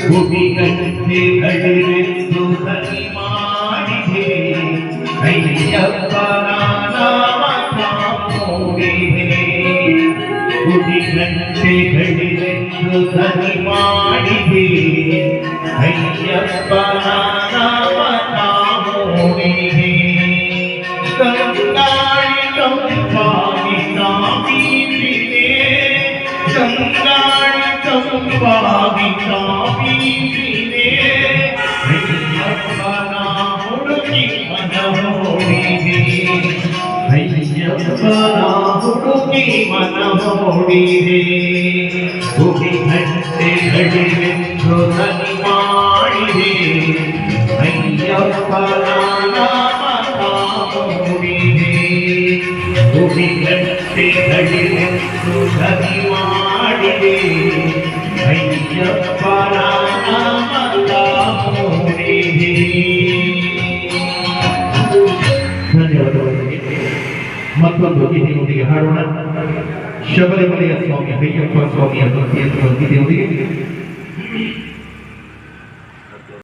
ಗುಡಿಗಂಟೆ ಕಡಿರೆಂದು ಧ್ವನಿ ಮಾಡಿದೆ ಅಯ್ಯಪ್ಪನ ನಾಮ ಮೂಡಿದೆ ಗುಡಿಗಂಟೆ ಕಡಿರೆಂದು ಧ್ವನಿ ಮಾಡಿದೆ ಅಯ್ಯಪ್ಪನ ನಾಮ ಮೂಡಿದೆ ಗಂಗಾಳಿ ಕಂಪಾಗಿ ಕಾಮೀರಿದೆ ಗಂಗಾಳಿ ಕಂಪಾಗಿ ಕಾಮೀರಿದೆ ಅಯ್ಯಪ್ಪನ ಹುಡುಕಿ ಮನಮೋಡಿದೆ ಅಯ್ಯಪ್ಪನ ಹುಡುಕಿ ಮನಮೋಡಿದೆ ಗುಡಿಗಂಟೆ ಕಡಿರೆಂದು ಧ್ವನಿ ಮಾಡಿದೆ ಅಯ್ಯಪ್ಪನ ಗುಡಿಗಂಟೆ ಕಡಿರೆಂದು ಧ್ವನಿ ಮಾಡಿದೆ ಅಯ್ಯಪ್ಪನ ನಾಮ ಮೂಡಿದೆ. ಧನ್ಯವಾದಗಳಿಗೆ ಮತ್ತೊಂದು ಗೀತೆಯೊಂದಿಗೆ ಹಾಡೋಣ. ಶಬರಿಮಲೆಯ ಸ್ವಾಮಿ ಅಯ್ಯಪ್ಪ ಸ್ವಾಮಿಯ ಭಕ್ತಿಯನ್ನು ಗೀತೆಯೊಂದಿಗೆ